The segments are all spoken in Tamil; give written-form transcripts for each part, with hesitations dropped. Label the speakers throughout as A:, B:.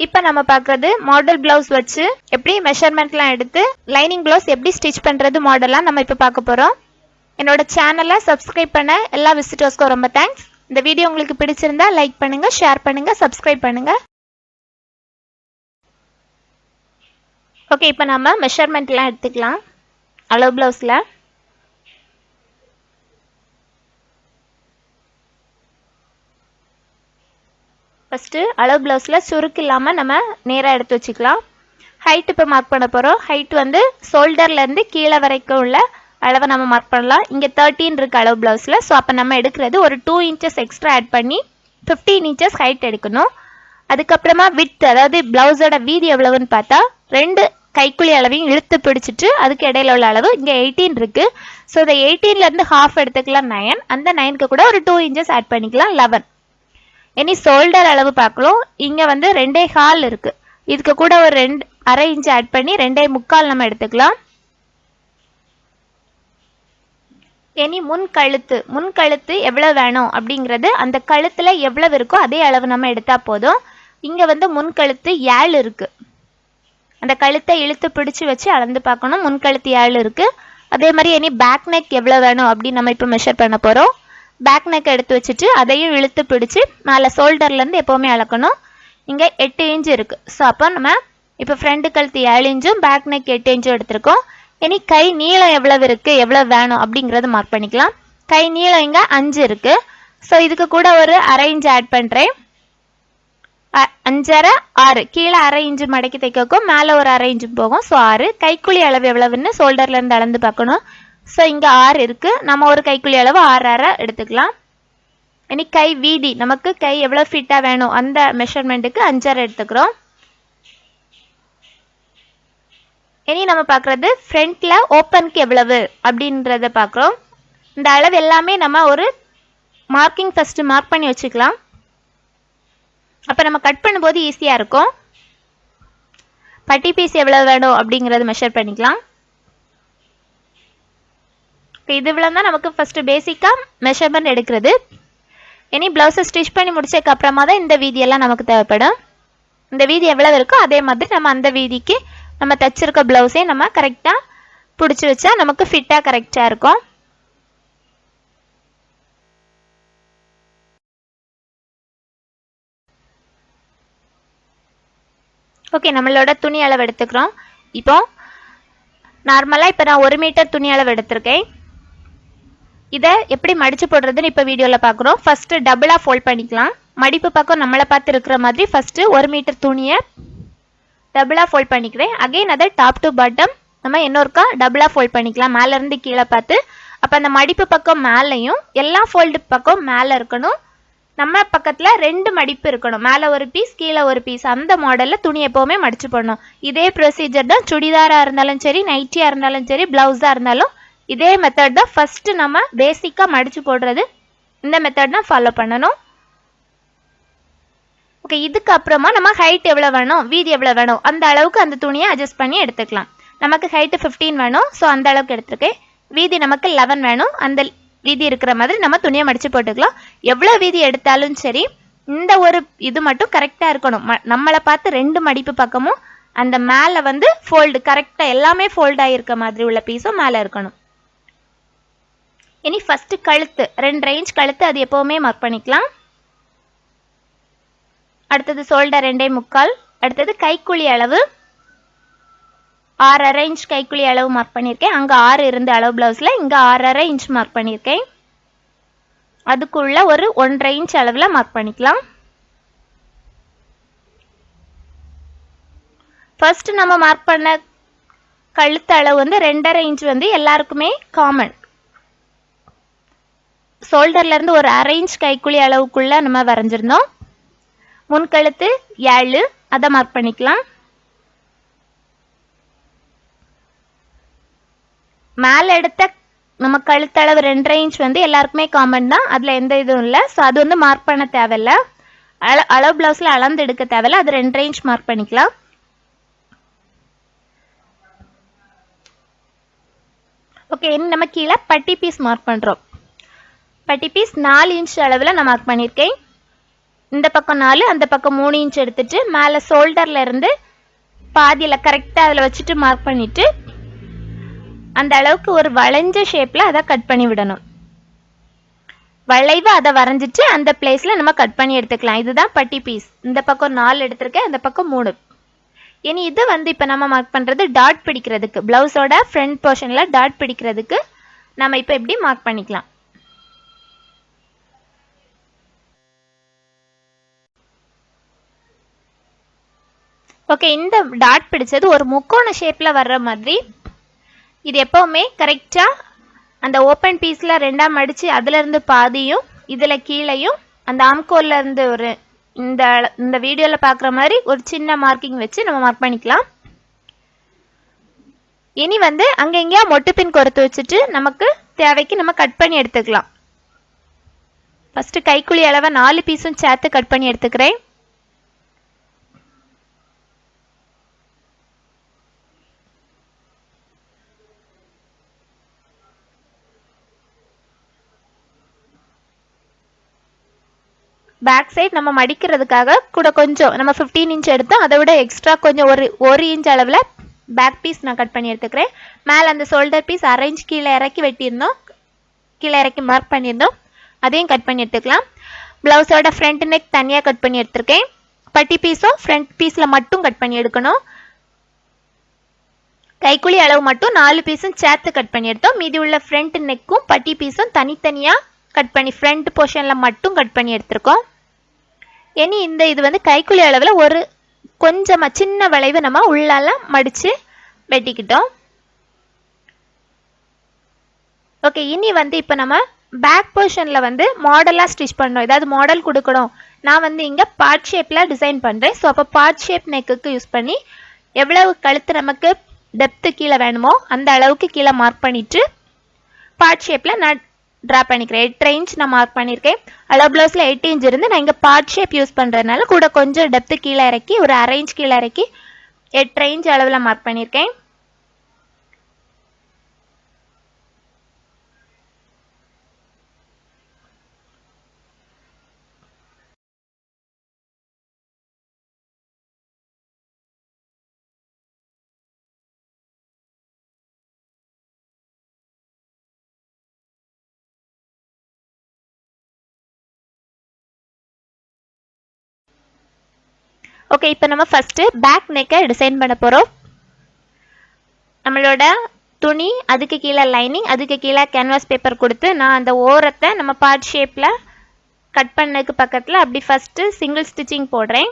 A: இப்போ நம்ம பார்க்கறது மாடல் பிளவுஸ் வச்சு எப்படி மெஷர்மெண்ட்லாம் எடுத்து லைனிங் பிளவுஸ் எப்படி ஸ்டிச் பண்றது மாடல்லாம் நம்ம இப்போ பார்க்க போறோம். என்னோட சேனலை சப்ஸ்கிரைப் பண்ண எல்லா விசிட்டர்ஸ்க்கும் ரொம்ப தேங்க்ஸ். இந்த வீடியோ உங்களுக்கு பிடிச்சிருந்தா லைக் பண்ணுங்க, ஷேர் பண்ணுங்க, சப்ஸ்கிரைப் பண்ணுங்க. ஓகே, இப்போ நம்ம மெஷர்மெண்ட்லாம் எடுத்துக்கலாம். அளவு பிளவுஸ்ல ஃபர்ஸ்ட் அளவு பிளவுஸ்ல சுருக்கு இல்லாம நம்ம நேரா எடுத்து வச்சுக்கலாம். ஹைட் இப்போ மார்க் பண்ண போறோம். ஹைட் வந்து ஷோல்டர்ல இருந்து கீழே வரைக்கும் உள்ள அளவை நம்ம மார்க் பண்ணலாம். இங்க 13 இருக்கு அளவு பிளவுஸ்ல. ஸோ அப்போ நம்ம எடுக்கிறது ஒரு 2 inches எக்ஸ்ட்ரா ஆட் பண்ணி 15 inches ஹைட் எடுக்கணும். அதுக்கப்புறமா வித், அதாவது பிளவுஸோட வீதி எவ்வளவுன்னு பார்த்தா 2 கைக்குழி அளவையும் இழுத்து பிடிச்சிட்டு அதுக்கு இடையில உள்ள அளவு இங்க 18 இருக்கு. ஸோ இந்த 18ல இருந்து ஹாஃப் எடுத்துக்கலாம் 9. அந்த 9க்கு கூட ஒரு 2 inches ஆட் பண்ணிக்கலாம் 11. இனி ஷோல்டர் அளவு பார்க்கலாம். இங்க வந்து 2.25 இருக்கு. இதுக்கு கூட ஒரு 2.5 inch ஆட் பண்ணி 2.25 நம்ம எடுத்துக்கலாம். இனி முன் கழுத்து எவ்வளவு வேணும் அப்படிங்கிறது அந்த கழுத்துல எவ்வளவு இருக்கோ அதே அளவு நம்ம எடுத்தா போதும். இங்க வந்து முன் கழுத்து 7 இருக்கு. அந்த கழுத்தை இழுத்து பிடிச்சு வச்சு அளந்து பார்க்கணும். முன் கழுத்து 7 இருக்கு. அதே மாதிரி இனி பேக் நெக் எவ்வளவு வேணும் அப்படின்னு நம்ம இப்போ மெஷர் பண்ண போறோம். பேக் நெக் எடுத்து வச்சுட்டு அதையும் இழுத்து பிடிச்சு மேலே ஷோல்டர்ல இருந்து எப்பவுமே அளக்கணும். இங்க 8 inch இருக்கு. ஸோ அப்போ நம்ம இப்போ ஃப்ரண்ட் கழுத்து 7 inchும் பேக் நெக் 8 inchும் எடுத்திருக்கோம். இனி கை நீளம் எவ்வளவு இருக்கு, எவ்வளவு வேணும் அப்படிங்கறது மார்க் பண்ணிக்கலாம். கை நீளம் இங்க 5 இருக்கு. ஸோ இதுக்கு கூட ஒரு 1/2 inch ஆட் பண்றேன். 5 6, கீழே 1/2 inch மடக்கி தைக்கும், மேலே ஒரு 1/2 inch போகும். ஸோ 6. கைக்குழி அளவு எவ்வளவுன்னு ஷோல்டர்ல இருந்து அளந்து பார்க்கணும். ஸோ இங்க 6 இருக்கு. நம்ம ஒரு கைக்குழி அளவு 6 எடுத்துக்கலாம். இனி கை வீதி, நமக்கு கை எவ்வளவு ஃபிட்டா வேணும் அந்த மெஷர்மெண்ட்டுக்கு 5 எடுத்துக்கிறோம். இனி நம்ம பார்க்கறது ஃப்ரண்ட்ல ஓப்பனுக்கு எவ்வளவு அப்படின்றத பார்க்குறோம். இந்த அளவு எல்லாமே நம்ம ஒரு மார்க்கிங் ஃபர்ஸ்ட் மார்க் பண்ணி வச்சுக்கலாம். அப்போ நம்ம கட் பண்ணும்போது ஈஸியாக இருக்கும். பட்டி பீஸ் எவ்வளவு வேணும் அப்படிங்கிறத மெஷர் பண்ணிக்கலாம். இது இவ்வளவு தான் நமக்கு ஃபர்ஸ்ட் பேசிக்கா மெஷர்மெண்ட் எடுக்கிறது. இனி பிளவுஸை ஸ்டிச் பண்ணி முடிச்சதுக்கு அப்புறமா தான் இந்த வீதியெல்லாம் நமக்கு தேவைப்படும். இந்த வீதி எவ்வளவு இருக்கோ அதே மாதிரி நம்ம அந்த வீதிக்கு நம்ம தைச்சிருக்க பிளவுஸே நம்ம கரெக்டா பிடிச்சி வச்சா நமக்கு ஃபிட்டா கரெக்டா இருக்கும். ஓகே, நம்மளோட துணி அளவு எடுத்துக்கிறோம். இப்போ நார்மலா இப்போ நான் 1 மீட்டர் துணி அளவு எடுத்திருக்கேன். இதை எப்படி மடிச்சு போடுறதுன்னு இப்போ வீடியோல பார்க்குறோம். ஃபர்ஸ்ட் டபுளா ஃபோல்ட் பண்ணிக்கலாம். மடிப்பு பக்கம் நம்மளை பார்த்து இருக்கிற மாதிரி ஃபர்ஸ்ட் 1 மீட்டர் துணியை டபுளா ஃபோல்ட் பண்ணிக்கிறேன். அகைன் அதை டாப் டு பாட்டம் நம்ம இன்னொருக்கா டபுளா ஃபோல்ட் பண்ணிக்கலாம், மேல இருந்து கீழே பார்த்து. அப்போ அந்த மடிப்பு பக்கம் மேலையும் எல்லா ஃபோல்டு பக்கம் மேலே இருக்கணும். நம்ம பக்கத்துல 2 மடிப்பு இருக்கணும், மேலே ஒரு பீஸ் கீழே ஒரு பீஸ். அந்த மாடல்ல துணி எப்பவுமே மடிச்சு போடணும். இதே ப்ரொசீஜர் தான் சுடிதாரா இருந்தாலும் சரி, நைட்டியா இருந்தாலும் சரி, பிளவுஸா இருந்தாலும் இதே மெத்தட் தான். ஃபர்ஸ்ட் நம்ம பேசிக்கா மடிச்சு போடுறது இந்த மெத்தட் தான் ஃபாலோ பண்ணணும். ஓகே, இதுக்கு அப்புறமா நம்ம ஹைட் எவ்வளவு வேணும், வீதி எவ்வளவு வேணும் அந்த அளவுக்கு அந்த துணியை அட்ஜஸ்ட் பண்ணி எடுத்துக்கலாம். நமக்கு ஹைட் 15 வேணும். ஸோ அந்த அளவுக்கு எடுத்துருக்கேன். வீதி நமக்கு 11 வேணும். அந்த வீதி இருக்கிற மாதிரி நம்ம துணியை மடிச்சு போட்டுக்கலாம். எவ்வளவு வீதி எடுத்தாலும் சரி, இந்த ஒரு இது மட்டும் கரெக்டா இருக்கணும். நம்மளை பார்த்து 2 மடிப்பு பக்கமும் அந்த மேல வந்து ஃபோல்டு கரெக்டா எல்லாமே ஃபோல்ட் ஆகிருக்க மாதிரி உள்ள பீஸும் மேல இருக்கணும். இனி ஃபர்ஸ்ட் கழுத்து 2.5 inch கழுத்து, அது எப்பவுமே மார்க் பண்ணிக்கலாம். அடுத்தது ஷோல்டர் 2.25. அடுத்தது கைக்குழி அளவு 6.5 inch கைக்குழி அளவு மார்க் பண்ணியிருக்கேன். அங்கே 6 இருந்த அளவு பிளவுஸ்ல இங்கே 6.5 inch மார்க் பண்ணியிருக்கேன். அதுக்குள்ள ஒரு 1.5 inch அளவில் மார்க் பண்ணிக்கலாம். ஃபர்ஸ்ட் நம்ம மார்க் பண்ண கழுத்து அளவு வந்து 2.5 inch வந்து எல்லாருக்குமே காமன். ஷோல்டர்ல இருந்து ஒரு 1/2 inch கைக்குழி அளவுக்குள்ள நம்ம வரைஞ்சிருந்தோம். முன்கழுத்து 7, அதை மார்க் பண்ணிக்கலாம். மேல எடுத்த நம்ம கழுத்தளவு 2.5 inch வந்து எல்லாருக்குமே காமன் தான், அதுல எந்த இதுவும் இல்லை. ஸோ அது வந்து மார்க் பண்ண தேவையில்ல. அளவு பிளவுஸ்ல அளந்து எடுக்க தேவையில்ல. அது 2.5 inch மார்க் பண்ணிக்கலாம். ஓகே, நம்ம கீழே பட்டி பீஸ் மார்க் பண்றோம். பட்டி பீஸ் 4 inch அளவில் நான் மார்க் பண்ணியிருக்கேன். இந்த பக்கம் 4 அந்த பக்கம் 3 இன்ச் எடுத்துட்டு மேலே ஷோல்டர்ல இருந்து பாதியில் கரெக்டாக அதில் வச்சுட்டு மார்க் பண்ணிட்டு அந்த அளவுக்கு ஒரு வளைஞ்ச ஷேப்பில் அதை கட் பண்ணி விடணும். வளைவு அதை வரைஞ்சிட்டு அந்த பிளேஸில் நம்ம கட் பண்ணி எடுத்துக்கலாம். இதுதான் பட்டி பீஸ். இந்த பக்கம் 4 எடுத்திருக்கேன், அந்த பக்கம் 3. இனி இது இப்போ நம்ம மார்க் பண்ணுறது டாட் பிடிக்கிறதுக்கு, ப்ளவுஸோட ஃப்ரண்ட் போர்ஷனில் டாட் பிடிக்கிறதுக்கு நம்ம இப்போ எப்படி மார்க் பண்ணிக்கலாம். ஓகே, இந்த டாட் பிடிச்சது ஒரு முக்கோண ஷேப்பில் வர்ற மாதிரி. இது எப்போவுமே கரெக்டாக அந்த ஓப்பன் பீஸில் 2ஆக மடித்து அதிலிருந்து பாதியும் இதில் கீழையும் அந்த ஆம்கோலில் இருந்து ஒரு இந்த வீடியோவில் பார்க்குற மாதிரி ஒரு சின்ன மார்க்கிங் வச்சு நம்ம மார்க் பண்ணிக்கலாம். இனி அங்கே எங்கேயா மொட்டுப்பின் கொறுத்து வச்சுட்டு நமக்கு தேவைக்கு நம்ம கட் பண்ணி எடுத்துக்கலாம். ஃபஸ்ட்டு கைக்குழி அளவை 4 பீஸும் சேர்த்து கட் பண்ணி எடுத்துக்கிறேன். பேக் சைட் நம்ம மடிக்கிறதுக்காக கூட கொஞ்சம் நம்ம 15 இன்ச் எடுத்தோம், அதை விட எக்ஸ்ட்ரா கொஞ்சம் ஒரு இன்ச் அளவில் பேக் பீஸ் நான் கட் பண்ணி எடுத்துக்கிறேன். மேலே அந்த ஷோல்டர் பீஸ் அரேஞ்ச் கீழே இறக்கி வெட்டியிருந்தோம், கீழே இறக்கி மார்க் பண்ணியிருந்தோம், அதையும் கட் பண்ணி எடுத்துக்கலாம். ப்ளவுஸோட ஃப்ரண்ட் நெக் தனியாக கட் பண்ணி எடுத்திருக்கேன். பட்டி பீஸும் ஃப்ரண்ட் பீஸில் மட்டும் கட் பண்ணி எடுக்கணும். கைக்குழி அளவு மட்டும் 4 பீஸும் சேர்த்து கட் பண்ணி எடுத்தோம். மீதி உள்ள ஃப்ரண்ட் நெக்கும் பட்டி பீஸும் தனித்தனியாக கட் பண்ணி ஃப்ரண்ட் போர்ஷனில் மட்டும் கட் பண்ணி எடுத்திருக்கோம். இனி இது கைக்குழி அளவில் ஒரு கொஞ்சமாக சின்ன வளைவு நம்ம உள்ளால மடித்து வெட்டிக்கிட்டோம். ஓகே, இனி இப்போ நம்ம பேக் போர்ஷனில் மாடலாக ஸ்டிச் பண்ணோம், ஏதாவது மாடல் கொடுக்கணும். நான் இங்கே பார்ட் ஷேப்பில் டிசைன் பண்ணுறேன். ஸோ அப்போ பார்ட் ஷேப் நெக்குக்கு யூஸ் பண்ணி எவ்வளவு கழுத்து நமக்கு டெப்த்து கீழே வேணுமோ அந்த அளவுக்கு கீழே மார்க் பண்ணிவிட்டு பார்ட் ஷேப்பில் நான் ட்ரா பண்ணிக்கிறேன். 8 இன்ச் நான் மார்க் பண்ணியிருக்கேன். அளவு ப்ளவுஸில் 8 இன்ச் இருந்து நான் இங்கே பார்ட் ஷேப் யூஸ் பண்ணுறதுனால கூட கொஞ்சம் டெப்த்து கீழே இறக்கி ஒரு அரை இன்ச் கீழே இறக்கி 8 இன்ச் அளவில் மார்க் பண்ணியிருக்கேன். ஓகே, இப்போ நம்ம ஃபஸ்ட்டு பேக் நெக்கை டிசைன் பண்ண போகிறோம். நம்மளோட துணி, அதுக்கு கீழே லைனிங், அதுக்கு கீழே கேன்வாஸ் பேப்பர் கொடுத்து நான் அந்த ஓரத்தை நம்ம பார்ட் ஷேப்பில் கட் பண்ணதுக்கு பக்கத்தில் அப்படி ஃபஸ்ட்டு சிங்கிள் ஸ்டிச்சிங் போடுறேன்.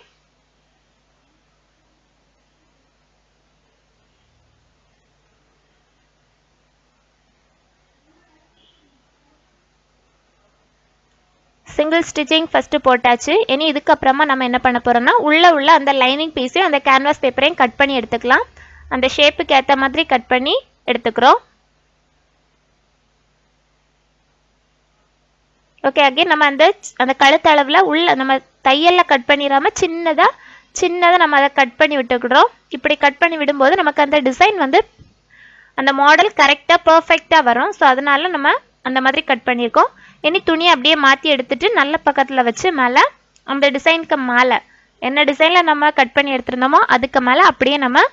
A: சிங்கிள் ஸ்டிச்சிங் ஃபஸ்ட்டு போட்டாச்சு. இனி இதுக்கப்புறமா நம்ம என்ன பண்ண போகிறோம்னா உள்ள அந்த லைனிங் பீஸையும் அந்த கேன்வாஸ் பேப்பரையும் கட் பண்ணி எடுத்துக்கலாம். அந்த ஷேப்புக்கு ஏற்ற மாதிரி கட் பண்ணி எடுத்துக்கிறோம். ஓகே, அகைன் நம்ம அந்த கழுத்தளவில் நம்ம தையலில் கட் பண்ணிடாமல் சின்னதாக நம்ம அதை கட் பண்ணி விட்டுக்கிறோம். இப்படி கட் பண்ணி விடும்போது நமக்கு அந்த டிசைன் அந்த மாடல் கரெக்டாக பர்ஃபெக்டாக வரும். ஸோ அதனால நம்ம அந்த மாதிரி கட் பண்ணியிருக்கோம். இனி துணியை அப்படியே மாற்றி எடுத்துட்டு நல்ல பக்கத்தில் வச்சு மேலே அந்த டிசைனுக்கு மேலே என்ன டிசைனில் நம்ம கட் பண்ணி எடுத்துருந்தோமோ அதுக்கு மேலே அப்படியே நம்ம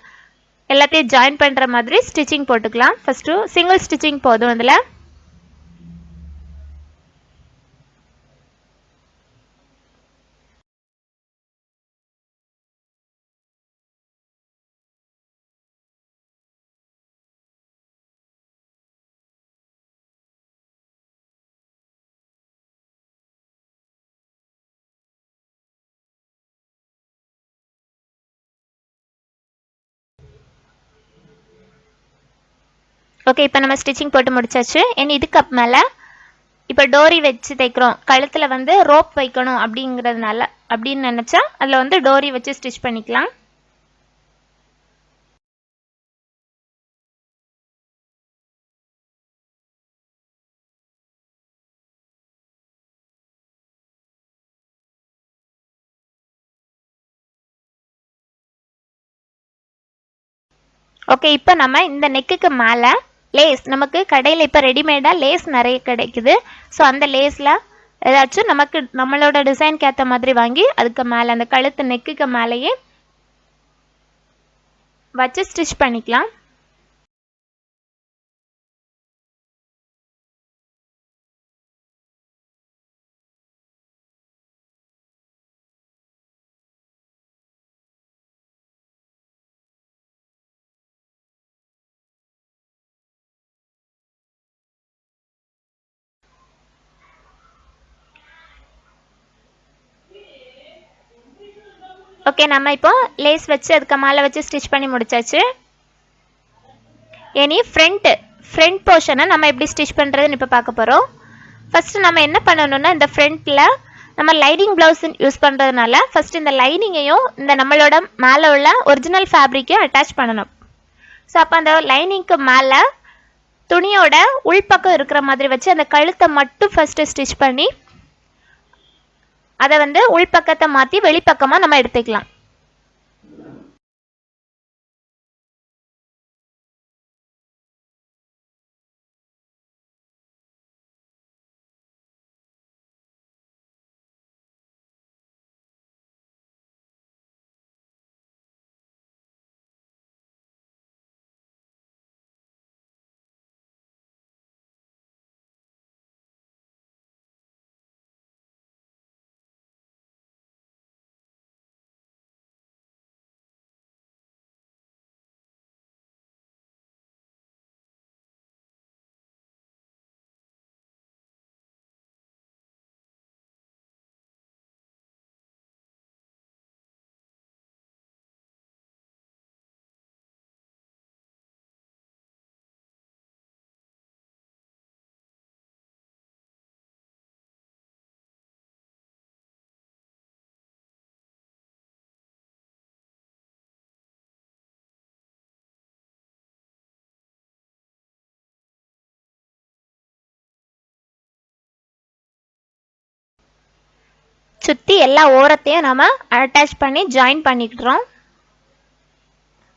A: எல்லாத்தையும் ஜாயின் பண்ணுற மாதிரி ஸ்டிச்சிங் போட்டுக்கலாம். ஃபஸ்ட்டு சிங்கிள் ஸ்டிச்சிங் போதும். அதில் ஓகே, இப்போ நம்ம ஸ்டிச்சிங் போட்டு முடிச்சாச்சு. இனி இதுக்கு மேலே இப்போ டோரி வச்சு தைக்கிறோம், கழுத்தில் ரோப் வைக்கணும் அப்படிங்கிறதுனால அப்படின்னு நினச்சா அதில் டோரி வச்சு ஸ்டிச் பண்ணிக்கலாம். ஓகே, இப்போ நம்ம இந்த நெக்குக்கு மேலே லேஸ் நமக்கு கடையில் இப்போ ரெடிமேடாக லேஸ் நிறைய கிடைக்குது. ஸோ அந்த லேஸில் ஏதாச்சும் நமக்கு நம்மளோட டிசைனுக்கு ஏற்ற மாதிரி வாங்கி அதுக்கு மேலே அந்த கழுத்து நெக்குக்கு மேலேயே வச்சு ஸ்டிச் பண்ணிக்கலாம். ஓகே, நம்ம இப்போ லேஸ் வச்சு அதுக்கு மேலே வச்சு ஸ்டிச் பண்ணி முடிச்சாச்சு. இனி ஃப்ரண்ட் போர்ஷனை நம்ம எப்படி ஸ்டிச் பண்ணுறதுன்னு இப்போ பார்க்க போகிறோம். ஃபஸ்ட்டு நம்ம என்ன பண்ணணும்னா, இந்த ஃப்ரண்ட்டில் நம்ம லைனிங் ப்ளவுஸ் யூஸ் பண்ணுறதுனால ஃபஸ்ட்டு இந்த லைனிங்கையும் இந்த நம்மளோட மேலே உள்ள ஒரிஜினல் ஃபேப்ரிக்கையும் அட்டாச் பண்ணணும். ஸோ அப்போ அந்த லைனிங்க்கு மேலே துணியோட உள்பக்கம் இருக்கிற மாதிரி வச்சு அந்த கழுத்தை மட்டும் ஃபஸ்ட்டு ஸ்டிச் பண்ணி அதை வந்து உள்பக்கத்தை மாற்றி வெளிப்பக்கமாக நம்ம எடுத்துக்கலாம். சுற்றி எல்லா ஓரத்தையும் நம்ம அட்டாச் பண்ணி ஜாயின் பண்ணிக்கிறோம்.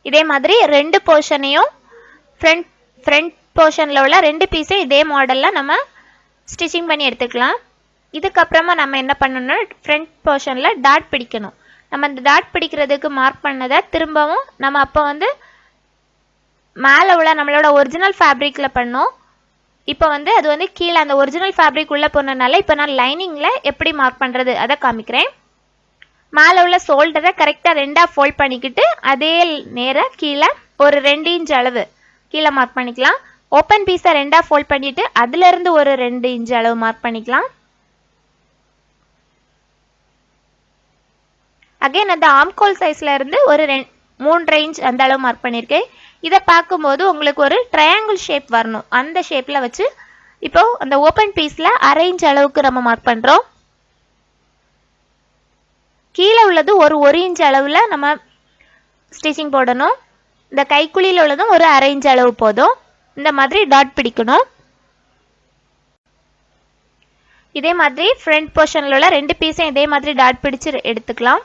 A: இதே மாதிரி ரெண்டு போர்ஷனையும் ஃப்ரண்ட் போர்ஷனில் உள்ள ரெண்டு பீஸையும் இதே மாடலில் நம்ம ஸ்டிச்சிங் பண்ணி எடுத்துக்கலாம். இதுக்கப்புறமா நம்ம என்ன பண்ணணும்னா, ஃப்ரண்ட் போர்ஷனில் டாட் பிடிக்கணும். நம்ம இந்த டாட் பிடிக்கிறதுக்கு மார்க் பண்ணதை திரும்பவும் நம்ம அப்போ வந்து மேலே உள்ள நம்மளோட ஒரிஜினல் ஃபேப்ரிக்கில் பண்ணோம். இப்போ வந்து அது வந்து கீழே அந்த ஒரிஜினல் ஃபேப்ரிக் உள்ளே போனதுனால இப்போ நான் லைனிங்கில் எப்படி மார்க் பண்ணுறது அதை காமிக்கிறேன். மேலே உள்ள ஷோல்டரை கரெக்டாக ரெண்டாக ஃபோல்ட் பண்ணிக்கிட்டு அதே நேராக கீழே ஒரு 2 இன்ச் அளவு கீழே மார்க் பண்ணிக்கலாம். ஓப்பன் பீஸை ரெண்டாக ஃபோல்ட் பண்ணிவிட்டு அதுலேருந்து ஒரு 2 இன்ச் அளவு மார்க் பண்ணிக்கலாம். அகைன் அந்த ஆம்கோல் சைஸில் இருந்து ஒரு 3.5 இன்ச் அந்த அளவு மார்க் பண்ணியிருக்கேன். இதை பார்க்கும்போது உங்களுக்கு ஒரு ட்ரையாங்கிள் ஷேப் வரணும். அந்த ஷேப்பில் வச்சு இப்போ அந்த ஓப்பன் பீஸில் 1/2 இன்ச் அளவுக்கு நம்ம மார்க் பண்ணுறோம். கீழே உள்ளது ஒரு 1 இன்ச் அளவில் நம்ம ஸ்டிச்சிங் போடணும். இந்த கைக்குழியில் உள்ளதும் ஒரு 1/2 இன்ச் அளவு போதும். இந்த மாதிரி டாட் பிடிக்கணும். இதே மாதிரி ஃப்ரண்ட் போர்ஷனில் உள்ள ரெண்டு பீஸையும் இதே மாதிரி டாட் பிடிச்சு எடுத்துக்கலாம்.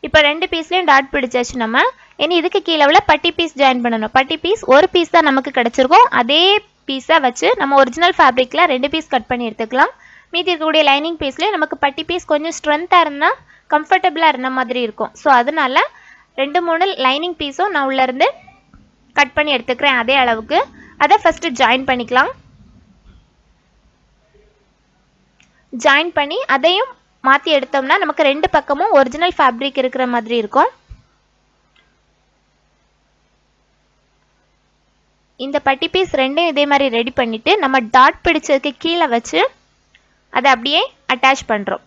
A: இப்போ ரெண்டு பீஸ்லேயும் டாட் பிடிச்சாச்சு. நம்ம இனி இதுக்கு கீழே உள்ள பட்டி பீஸ் ஜாயின் பண்ணணும். பட்டி பீஸ் ஒரு பீஸ் தான் நமக்கு கிடச்சிருக்கும். அதே பீஸை வச்சு நம்ம ஒரிஜினல் ஃபேப்ரிக்கில் 2 பீஸ் கட் பண்ணி எடுத்துக்கலாம். மீதி இருக்கக்கூடிய லைனிங் பீஸ்லேயே நமக்கு பட்டி பீஸ் கொஞ்சம் ஸ்ட்ரென்த்தாக இருந்தால் கம்ஃபர்டபுளாக இருந்த மாதிரி இருக்கும். ஸோ அதனால 2-3 லைனிங் பீஸும் நான் உள்ளேருந்து கட் பண்ணி எடுத்துக்கிறேன் அதே அளவுக்கு. அதை ஃபஸ்ட்டு ஜாயின் பண்ணிக்கலாம். ஜாயின் பண்ணி அதையும் மாற்றி எடுத்தோம்னா நமக்கு 2 பக்கமும் ஒரிஜினல் ஃபேப்ரிக் இருக்கிற மாதிரி இருக்கும். இந்த பட்டி பீஸ் ரெண்டையும் இதே மாதிரி ரெடி பண்ணிவிட்டு நம்ம டாட் பிடிச்சதுக்கு கீழே வச்சு அதை அப்படியே அட்டாச் பண்ணுறோம்.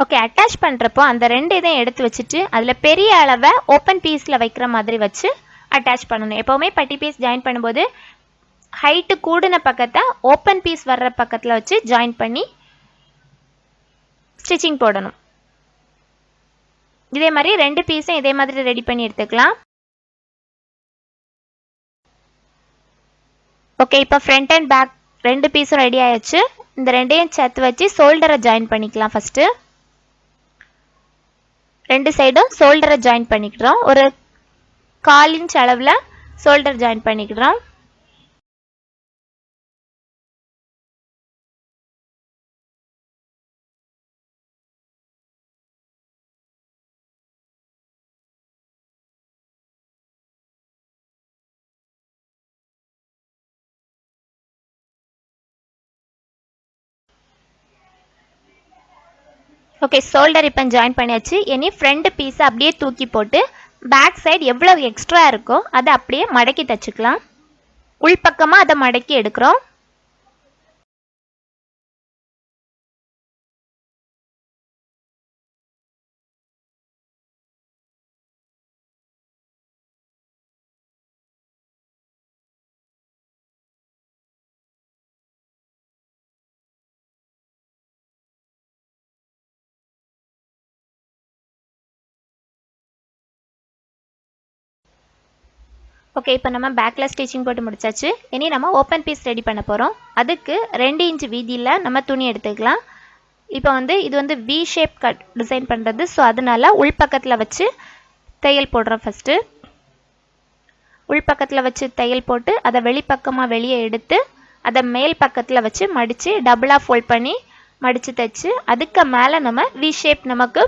A: ஓகே, அட்டாச் பண்ணுறப்போ அந்த 2 இதையும் எடுத்து வச்சுட்டு அதில் பெரிய அளவை ஓப்பன் பீஸில் வைக்கிற மாதிரி வச்சு அட்டாச் பண்ணணும். எப்போவுமே பட்டி பீஸ் ஜாயின் பண்ணும்போது ஹைட்டு கூடின பக்கத்தை ஓப்பன் பீஸ் வர்ற பக்கத்தில் வச்சு ஜாயின் பண்ணி ஸ்டிச்சிங் போடணும். இதே மாதிரி ரெண்டு பீஸும் இதே மாதிரி ரெடி பண்ணி எடுத்துக்கலாம். ஓகே, இப்போ ஃப்ரண்ட் அண்ட் பேக் ரெண்டு பீஸும் ரெடி ஆயிடுச்சு. இந்த ரெண்டையும் சேர்த்து வச்சு ஷோல்டரை ஜாயின் பண்ணிக்கலாம். ஃபஸ்ட்டு ரெண்டு சைடும் ஷோல்டரை ஜாயின் பண்ணிக்கிறோம். ஒரு 1/4 இன்ச் அளவில் ஷோல்டர் ஜாயின் பண்ணிக்கிறோம். ஓகே, ஷோல்டர் இப்போ ஜாயின் பண்ணியாச்சு. இனி ஃப்ரண்ட் பீஸை அப்படியே தூக்கி போட்டு பேக் சைடு எவ்வளவு எக்ஸ்ட்ரா இருக்கோ அதை அப்படியே மடக்கி தச்சுக்கலாம். உள்பக்கமாக அதை மடக்கி எடுக்கிறோம். ஓகே, இப்போ நம்ம பேக்கில் ஸ்டிச்சிங் போட்டு முடிச்சாச்சு. இனி நம்ம ஓப்பன் பீஸ் ரெடி பண்ண போகிறோம். அதுக்கு 2 இன்ச் வீதியில் நம்ம துணி எடுத்துக்கலாம். இப்போ இது வி ஷேப் கட் டிசைன் பண்ணுறது. ஸோ அதனால உள்பக்கத்தில் வச்சு தையல் போடுறோம். ஃபஸ்ட்டு உள்பக்கத்தில் வச்சு தையல் போட்டு அதை வெளிப்பக்கமாக வெளியே எடுத்து அதை மேல் பக்கத்தில் வச்சு மடித்து டபுளாக ஃபோல்ட் பண்ணி மடித்து தைச்சு அதுக்கு மேலே நம்ம வி ஷேப், நமக்கு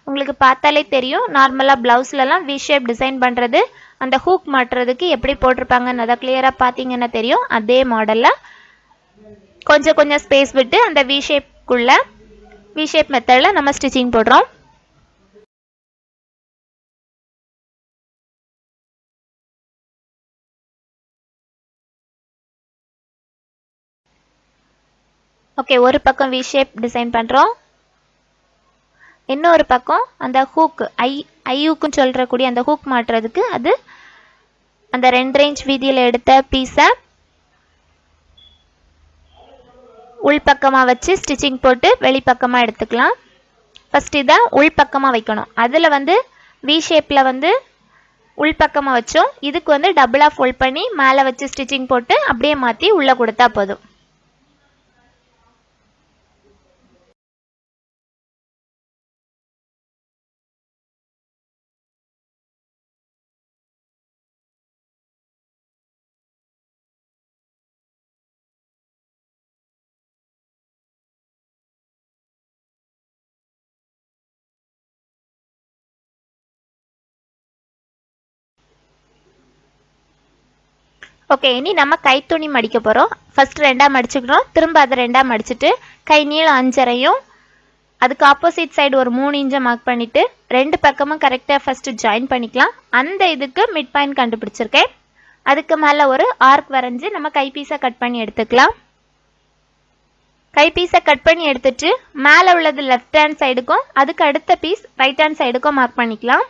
A: உங்களுக்கு பார்த்தாலே தெரியும், நார்மலாக ப்ளவுஸ்லலாம் வி ஷேப் டிசைன் பண்ணுறது, அந்த ஹூக் மாட்டுறதுக்கு எப்படி போட்டிருப்பாங்கன்னு அதை கிளியராக பார்த்தீங்கன்னா தெரியும். அதே மாடலில் கொஞ்சம் கொஞ்சம் ஸ்பேஸ் விட்டு அந்த வி ஷேப் மெத்தடில் நம்ம ஸ்டிச்சிங் போடுறோம். ஓகே, ஒரு பக்கம் வி ஷேப் டிசைன் பண்ணுறோம். இன்னொரு பக்கம் அந்த ஹூக் ஐயூக்குன்னு சொல்கிறக்கூடிய அந்த ஹூக் மாட்டுறதுக்கு அது அந்த 2 இன்ச் வீதியில் எடுத்த பீஸை உள்பக்கமாக வச்சு ஸ்டிச்சிங் போட்டு வெளிப்பக்கமாக எடுத்துக்கலாம். ஃபஸ்ட் இதை உள்பக்கமாக வைக்கணும். அதில் வி ஷேப்பில் உள்பக்கமாக வச்சோம். இதுக்கு டபுளாக ஃபோல்ட் பண்ணி மேலே வச்சு ஸ்டிச்சிங் போட்டு அப்படியே மாற்றி உள்ளே கொடுத்தா போதும். ஓகே, இனி நம்ம கைத்துணி மடிக்க போகிறோம். ஃபஸ்ட் 2ஆக மடிச்சுக்கிறோம். திரும்ப அதை 2ஆக மடிச்சுட்டு கை நீளம் 5.5 அதுக்கு ஆப்போசிட் சைடு ஒரு 3 இன்ச்சை மார்க் பண்ணிவிட்டு ரெண்டு பக்கமும் கரெக்டாக ஃபஸ்ட்டு ஜாயின் பண்ணிக்கலாம். அந்த இதுக்கு மிட் பாயிண்ட் கண்டுபிடிச்சிருக்கேன். அதுக்கு மேலே ஒரு ஆர்க் வரைஞ்சி நம்ம கைப்பீஸை கட் பண்ணி எடுத்துக்கலாம். கைப்பீஸை கட் பண்ணி எடுத்துட்டு மேலே உள்ளது லெஃப்ட் ஹேண்ட் சைடுக்கும் அதுக்கு அடுத்த பீஸ் ரைட் ஹேண்ட் சைடுக்கும் மார்க் பண்ணிக்கலாம்.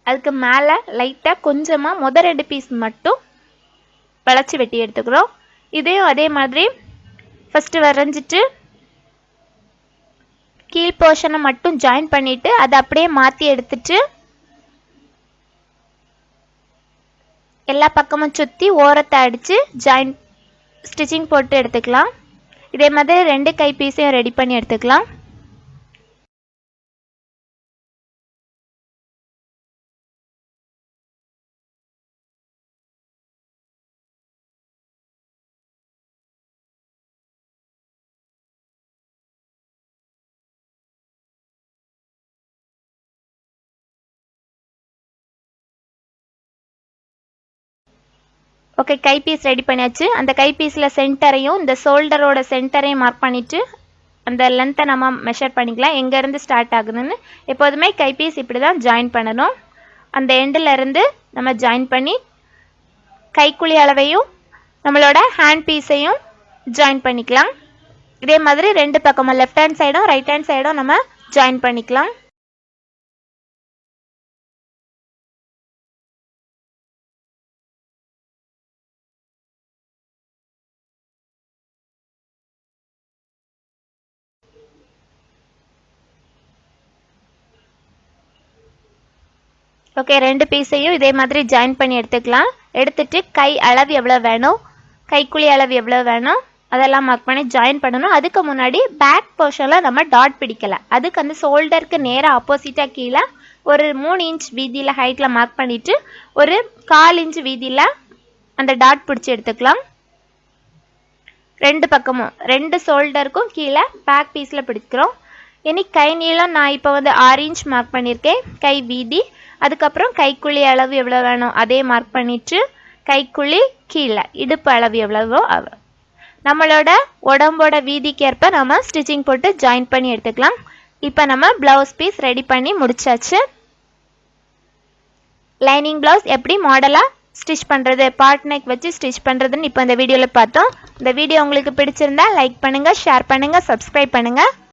A: அதுக்கு மேலே லைட்டாக கொஞ்சமாக முதல் 2 பீஸ் மட்டும் வளைச்சி வெட்டி எடுத்துக்கிறோம். இதையும் அதே மாதிரி ஃபஸ்ட்டு வரைஞ்சிட்டு கீழ் போர்ஷனை மட்டும் ஜாயின் பண்ணிவிட்டு அதை அப்படியே மாற்றி எடுத்துட்டு எல்லா பக்கமும் சுற்றி ஓரத்தை அடித்து ஸ்டிச்சிங் போட்டு எடுத்துக்கலாம். இதே மாதிரி 2 கை பீஸையும் ரெடி பண்ணி எடுத்துக்கலாம். ஓகே, கை பீஸ் ரெடி பண்ணியாச்சு. அந்த கை பீஸில் சென்டரையும் இந்த ஷோல்டரோட சென்டரையும் மார்க் பண்ணிவிட்டு அந்த லென்த்தை நம்ம மெஷர் பண்ணிக்கலாம், எங்கேருந்து ஸ்டார்ட் ஆகுதுன்னு. எப்போதுமே கை பீஸ் இப்படி தான் ஜாயின் பண்ணணும். அந்த எண்டிலேருந்து நம்ம ஜாயின் பண்ணி கைக்குழி அளவையும் நம்மளோட ஹேண்ட் பீஸையும் ஜாயின் பண்ணிக்கலாம். இதே மாதிரி 2 பக்கமும் லெஃப்ட் ஹேண்ட் சைடும் ரைட் ஹேண்ட் சைடும் நம்ம ஜாயின் பண்ணிக்கலாம். ஓகே, 2 பீஸையும் இதே மாதிரி ஜாயின் பண்ணி எடுத்துக்கலாம். எடுத்துட்டு கை அளவு எவ்வளோ வேணும், கைக்குழி அளவு எவ்வளோ வேணும் அதெல்லாம் மார்க் பண்ணி ஜாயின் பண்ணணும். அதுக்கு முன்னாடி பேக் போர்ஷனில் நம்ம டாட் பிடிக்கல. அதுக்கு அந்த ஷோல்டருக்கு நேராக ஆப்போசிட்டாக கீழே ஒரு 3 இன்ச் வீதியில் ஹைட்டில் மார்க் பண்ணிவிட்டு ஒரு 1/4 இன்ச் வீதியில் அந்த டாட் பிடிச்சி எடுத்துக்கலாம். 2 பக்கமும் 2 ஷோல்டருக்கும் கீழே பேக் பீஸில் பிடிக்கிறோம். இனி கை நீளம் நான் இப்போ 6 இன்ச் மார்க் பண்ணியிருக்கேன். கை வீதி, அதுக்கப்புறம் கைக்குழி அளவு எவ்வளோ வேணும் அதே மார்க் பண்ணிவிட்டு கைக்குழி கீழே இடுப்பு அளவு எவ்வளவோ நம்மளோட உடம்போட வீதிக்கு ஏற்ப நம்ம ஸ்டிச்சிங் போட்டு ஜாயின் பண்ணி எடுத்துக்கலாம். இப்போ நம்ம ப்ளவுஸ் பீஸ் ரெடி பண்ணி முடிச்சாச்சு. லைனிங் ப்ளவுஸ் எப்படி மாடலாக ஸ்டிச் பண்ணுறது, பார்ட் நெக் வச்சு ஸ்டிச் பண்ணுறதுன்னு இப்போ இந்த வீடியோவில் பார்த்தோம். இந்த வீடியோ உங்களுக்கு பிடிச்சிருந்தா லைக் பண்ணுங்கள், ஷேர் பண்ணுங்கள், சப்ஸ்கிரைப் பண்ணுங்கள்.